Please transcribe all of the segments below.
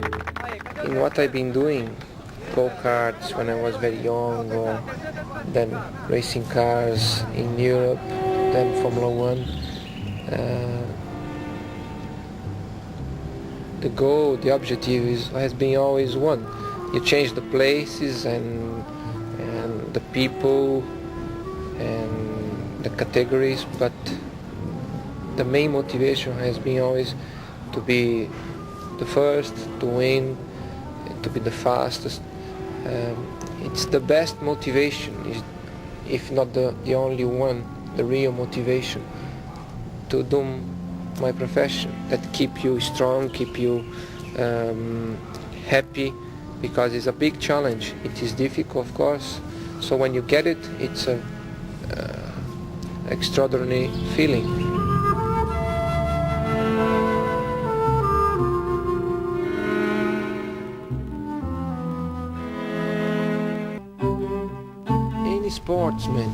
In what I've been doing, go-karts when I was very young, or then racing cars in Europe, then Formula One. The goal, the objective has been always one. You change the places and the people and the categories, but the main motivation has been always to be the first, to win, to be the fastest. It's the best motivation, if not the only one, the real motivation to do my profession, that keep you strong, keep you happy, because it's a big challenge. It is difficult, of course, so when you get it, it's an extraordinary feeling. Any sportsman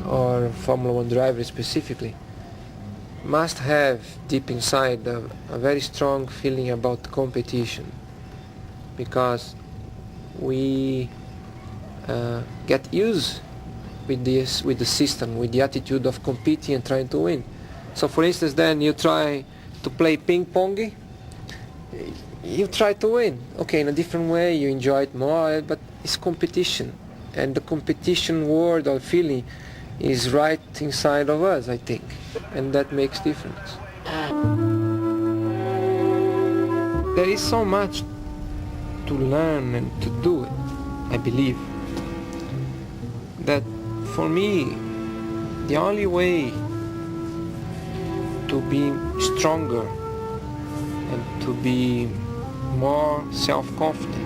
or Formula One driver specifically must have deep inside a very strong feeling about competition, because we get used with the system, with the attitude of competing and trying to win. So for instance, then you try to play ping pong, you try to win. Okay, in a different way, you enjoy it more, but it's competition. And the competition word or feeling is right inside of us, I think. And that makes difference. There is so much to learn and to do it, I believe. That for me, the only way to be stronger and to be more self-confident,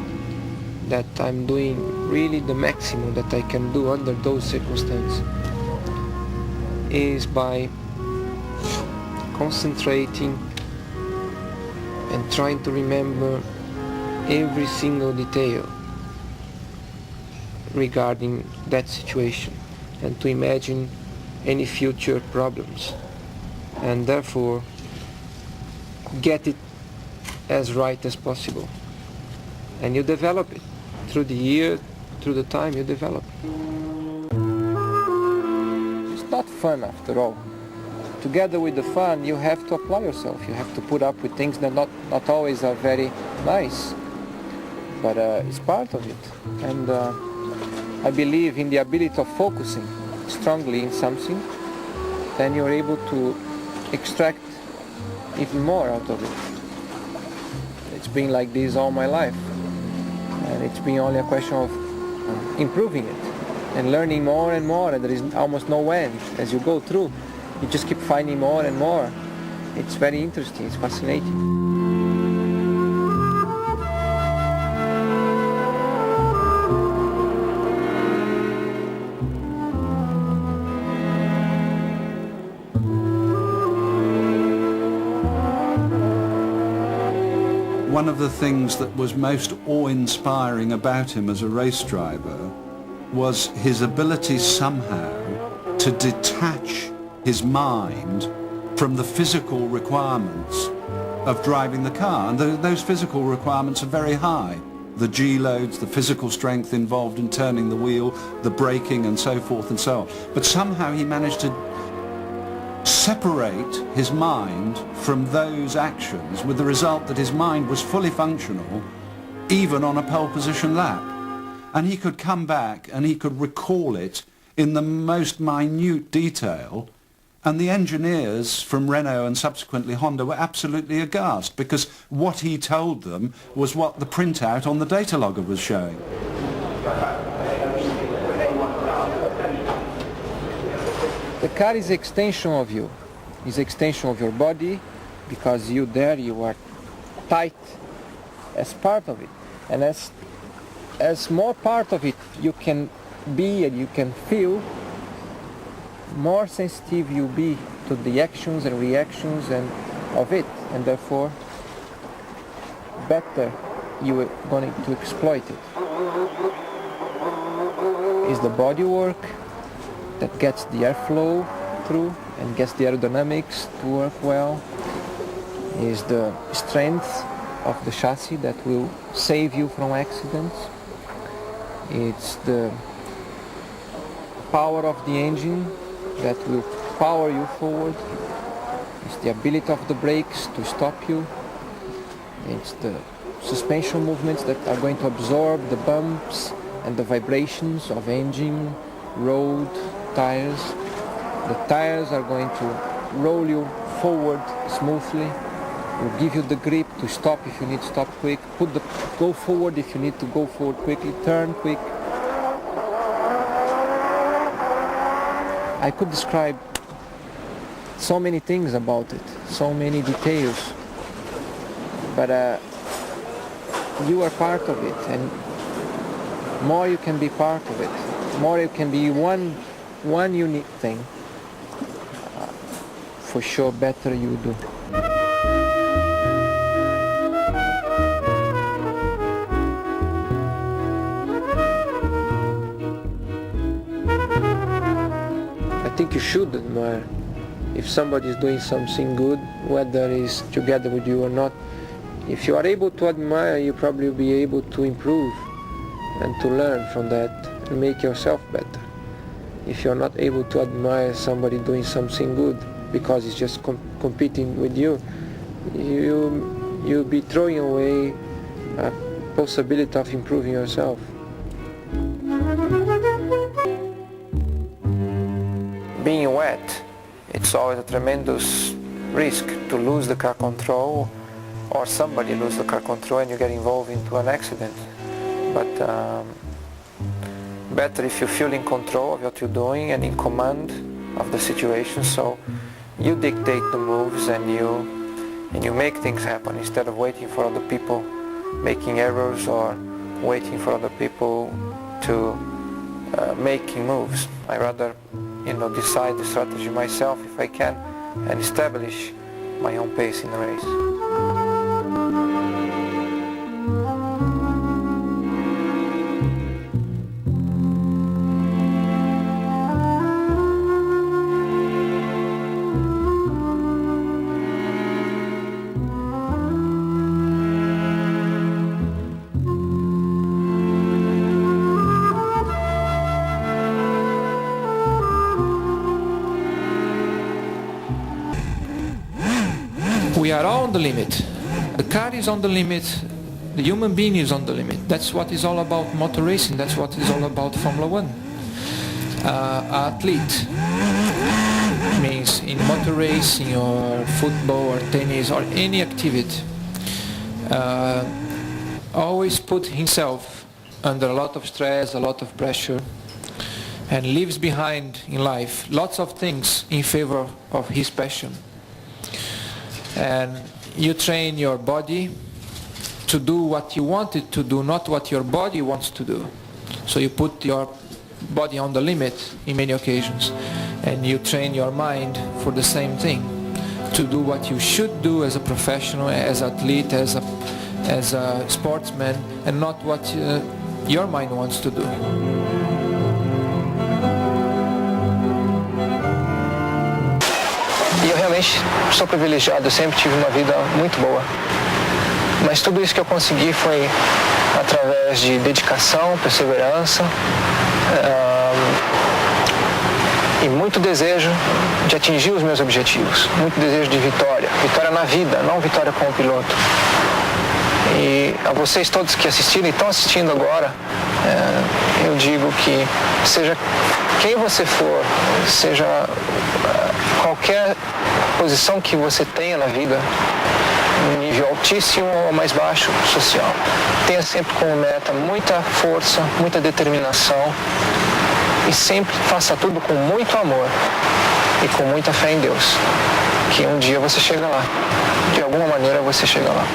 that I'm doing really the maximum that I can do under those circumstances, is by concentrating and trying to remember every single detail regarding that situation, and to imagine any future problems, and therefore get it as right as possible. And you develop it through the year, through the time you develop it. It's not fun after all. Together with the fun, you have to apply yourself. You have to put up with things that not always are very nice, but it's part of it. And I believe in the ability of focusing strongly in something, then you're able to extract even more out of it. It's been like this all my life, and it's been only a question of improving it and learning more and more, and there is almost no end. As you go through, you just keep finding more and more. It's very interesting, it's fascinating. One of the things that was most awe-inspiring about him as a race driver was his ability somehow to detach his mind from the physical requirements of driving the car. And those physical requirements are very high. The G-loads, the physical strength involved in turning the wheel, the braking and so forth and so on. But somehow he managed to separate his mind from those actions, with the result that his mind was fully functional even on a pole position lap. And he could come back and he could recall it in the most minute detail, and the engineers from Renault and subsequently Honda were absolutely aghast, because what he told them was what the printout on the data logger was showing. The car is an extension of you, is an extension of your body, because you are tight as part of it. And as more part of it you can be and you can feel, more sensitive you be to the actions and reactions of it, and therefore better you are going to exploit it. It's the body work that gets the airflow through and gets the aerodynamics to work well. is the strength of the chassis that will save you from accidents. It's the power of the engine that will power you forward. It's the ability of the brakes to stop you. It's the suspension movements that are going to absorb the bumps and the vibrations of engine, road, tires. The tires are going to roll you forward smoothly, will give you the grip to stop if you need to stop quick, go forward if you need to go forward quickly, turn quick. I could describe so many things about it, so many details, but you are part of it, and more you can be part of it, more you can be one unique thing, for sure better you do. I think you should admire. If somebody is doing something good, whether it's together with you or not, if you are able to admire, you probably will be able to improve and to learn from that and make yourself better. If you're not able to admire somebody doing something good because it's just competing with you, you'll be throwing away a possibility of improving yourself. Being wet, it's always a tremendous risk to lose the car control, or somebody lose the car control and you get involved into an accident. But better if you feel in control of what you're doing and in command of the situation, so you dictate the moves and you make things happen instead of waiting for other people making errors or waiting for other people to making moves. I rather decide the strategy myself if I can and establish my own pace in the race. We are all on the limit. The car is on the limit. The human being is on the limit. That's what is all about motor racing. That's what is all about Formula One. Athlete means in motor racing or football or tennis or any activity, always put himself under a lot of stress, a lot of pressure, and leaves behind in life lots of things in favor of his passion. And you train your body to do what you want it to do, not what your body wants to do. So you put your body on the limit in many occasions, and you train your mind for the same thing, to do what you should do as a professional, as an athlete, as a sportsman, and not what your mind wants to do. E eu realmente sou privilegiado, eu sempre tive uma vida muito boa. Mas tudo isso que eu consegui foi através de dedicação, perseverança e muito desejo de atingir os meus objetivos, muito desejo de vitória. Vitória na vida, não vitória como piloto. E a vocês todos que assistiram e estão assistindo agora, eu digo que seja quem você for, seja qualquer posição que você tenha na vida, no nível altíssimo ou mais baixo social, tenha sempre como meta muita força, muita determinação e sempre faça tudo com muito amor e com muita fé em Deus, que um dia você chega lá, de alguma maneira você chega lá.